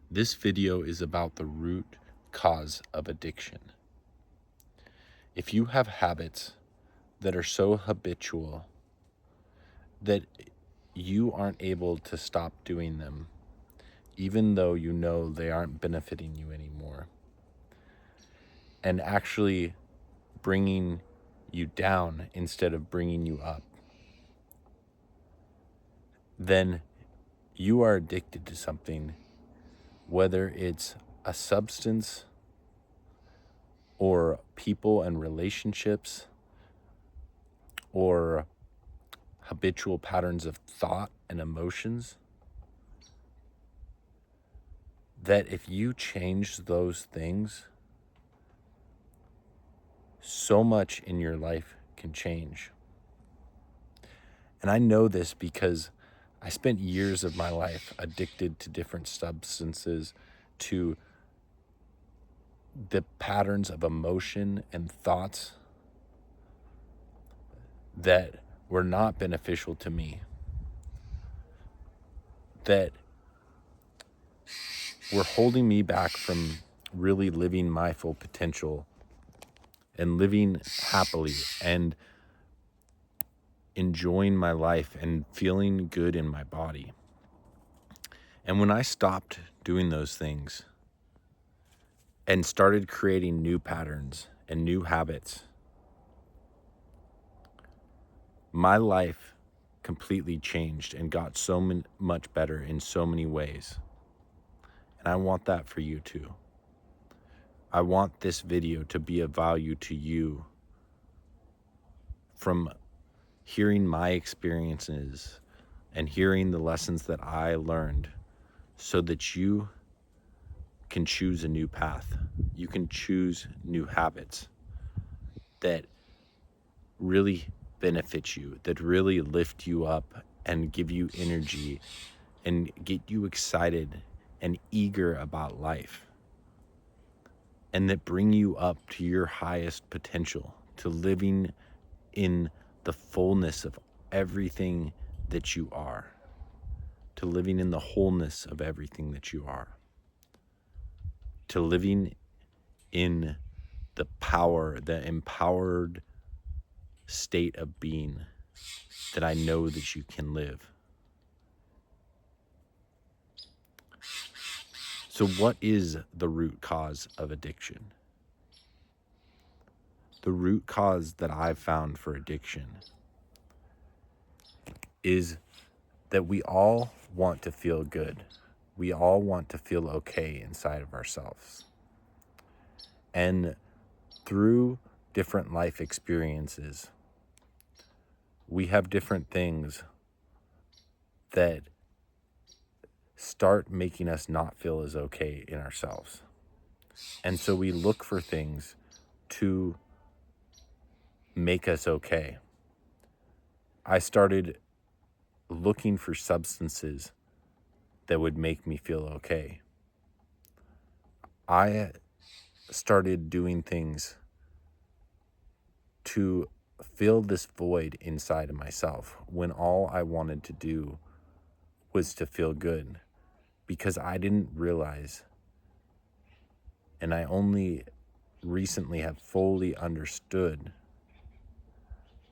This video is about the root cause of addiction. If you have habits that are so habitual that you aren't able to stop doing them, even though you know they aren't benefiting you anymore, and actually bringing you down instead of bringing you up, then you are addicted to something, whether it's a substance or people and relationships or habitual patterns of thought and emotions. That if you change those things, so much in your life can change. And I know this because I spent years of my life addicted to different substances, to the patterns of emotion and thoughts that were not beneficial to me, that were holding me back from really living my full potential and living happily and enjoying my life and feeling good in my body. And when I stopped doing those things and started creating new patterns and new habits, my life completely changed and got so much better in so many ways. And I want that for you too. I want this video to be of value to you from hearing my experiences and hearing the lessons that I learned, so that you can choose a new path. You can choose new habits that really benefit you, that really lift you up and give you energy and get you excited and eager about life, and that bring you up to your highest potential, to living in the fullness of everything that you are, to living in the wholeness of everything that you are, to living in the power, the empowered state of being that I know that you can live. So what is the root cause of addiction? The root cause that I've found for addiction is that we all want to feel good. We all want to feel okay inside of ourselves. And through different life experiences, we have different things that start making us not feel as okay in ourselves. And so we look for things to make us okay. I started looking for substances that would make me feel okay. I started doing things to fill this void inside of myself when all I wanted to do was to feel good, because I didn't realize, and I only recently have fully understood,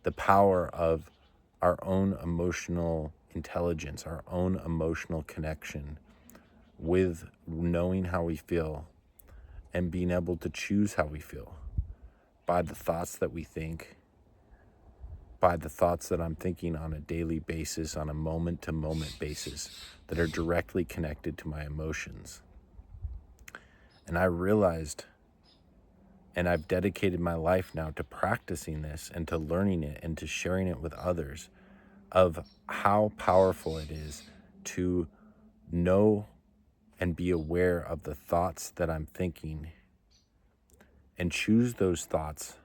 the power of our own emotional intelligence, our own emotional connection with knowing how we feel and being able to choose how we feel by the thoughts that we think, by the thoughts that I'm thinking on a daily basis, on a moment-to-moment basis, that are directly connected to my emotions. And I realized, and I've dedicated my life now to practicing this and to learning it and to sharing it with others, of how powerful it is to know and be aware of the thoughts that I'm thinking and choose those thoughts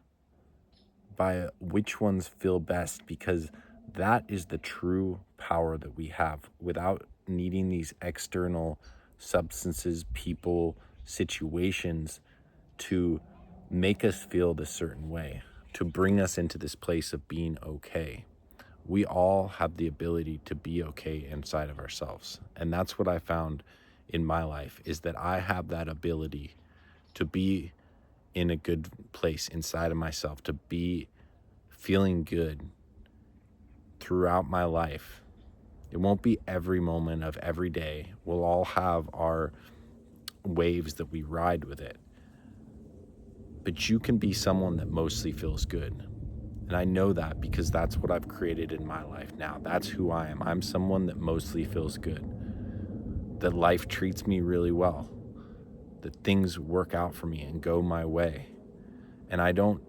by which ones feel best, because that is the true power that we have, without needing these external substances, people, situations to make us feel this certain way, to bring us into this place of being okay. We all have the ability to be okay inside of ourselves. And that's what I found in my life is that I have that ability to be in a good place inside of myself, to be feeling good throughout my life. It won't be every moment of every day. We'll all have our waves that we ride with it. But you can be someone that mostly feels good. And I know that because that's what I've created in my life now. That's who I am. I'm someone that mostly feels good, that life treats me really well, that things work out for me and go my way. And I don't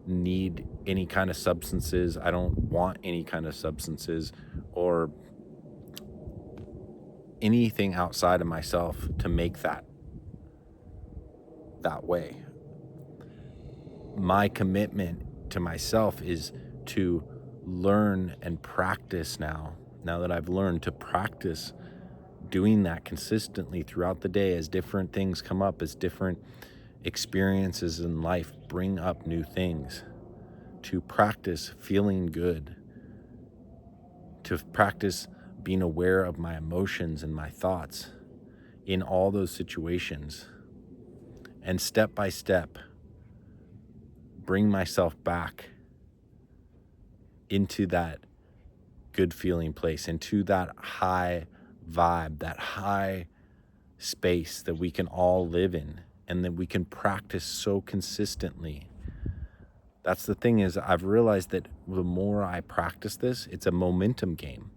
need any kind of substances. I don't want any kind of substances or anything outside of myself to make that way. My commitment to myself is to learn and practice now that I've learned to practice doing that consistently throughout the day as different things come up, as different experiences in life bring up new things, to practice feeling good, to practice being aware of my emotions and my thoughts in all those situations, and step by step bring myself back into that good feeling place, into that high vibe, that high space that we can all live in and that we can practice so consistently. That's the thing, is I've realized that the more I practice this, it's a momentum game.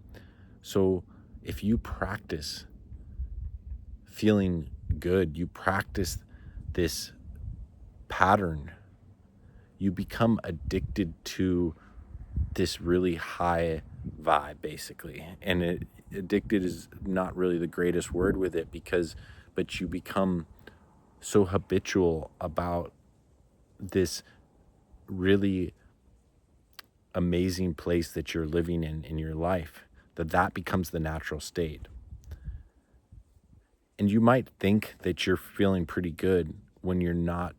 So if you practice feeling good, you practice this pattern, you become addicted to this really high vibe, basically. And addicted is not really the greatest word with it, but you become so habitual about this really amazing place that you're living in your life, that becomes the natural state. And you might think that you're feeling pretty good when you're not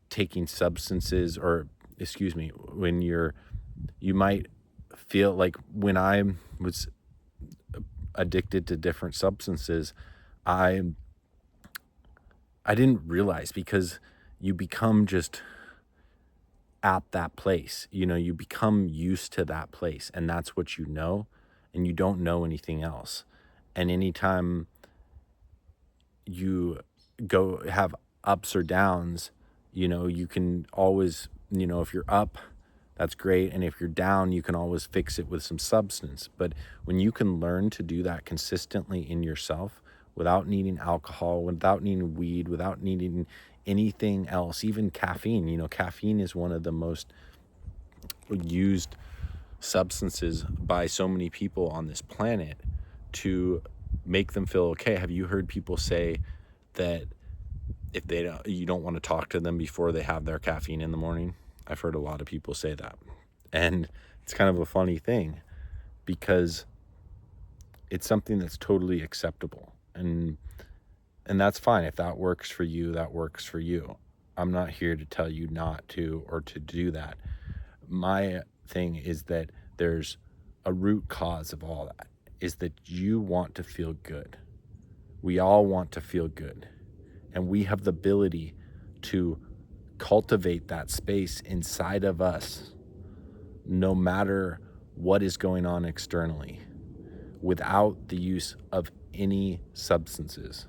taking substances, or when you might feel like, when I was addicted to different substances, I didn't realize, because you become just at that place, you become used to that place, and that's what you know, and you don't know anything else. And anytime you go have ups or downs, you can always, if you're up, that's great. And if you're down, you can always fix it with some substance. But when you can learn to do that consistently in yourself without needing alcohol, without needing weed, without needing anything else, even caffeine, caffeine is one of the most used substances by so many people on this planet to make them feel okay. Have you heard people say that if you don't want to talk to them before they have their caffeine in the morning? I've heard a lot of people say that. And it's kind of a funny thing, because it's something that's totally acceptable. And that's fine. If that works for you, that works for you. I'm not here to tell you not to, or to do that. My thing is that there's a root cause of all that, is that you want to feel good. We all want to feel good. And we have the ability to cultivate that space inside of us, no matter what is going on externally, without the use of any substances.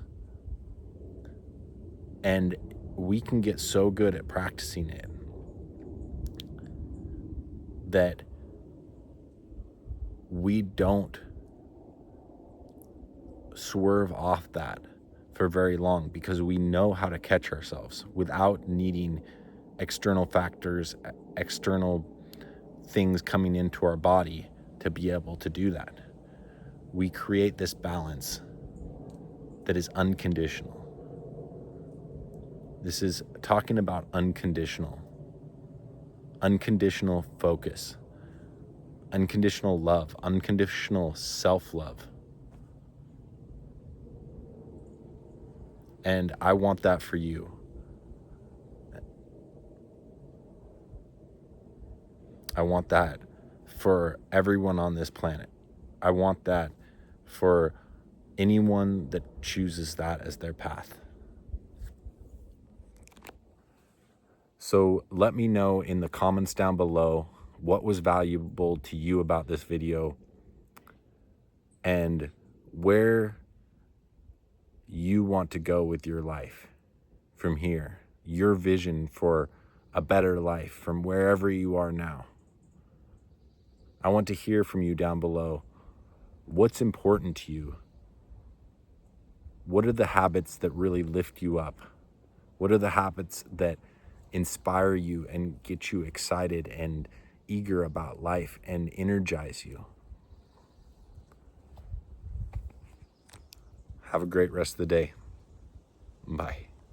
And we can get so good at practicing it that we don't swerve off that for very long, because we know how to catch ourselves without needing external factors, external things coming into our body to be able to do that. We create this balance that is unconditional. This is talking about unconditional focus, unconditional love, unconditional self-love. And I want that for you. I want that for everyone on this planet. I want that for anyone that chooses that as their path. So let me know in the comments down below what was valuable to you about this video and where you want to go with your life from here, your vision for a better life from wherever you are now. I want to hear from you down below. What's important to you? What are the habits that really lift you up? What are the habits that inspire you and get you excited and eager about life and energize you? Have a great rest of the day. Bye.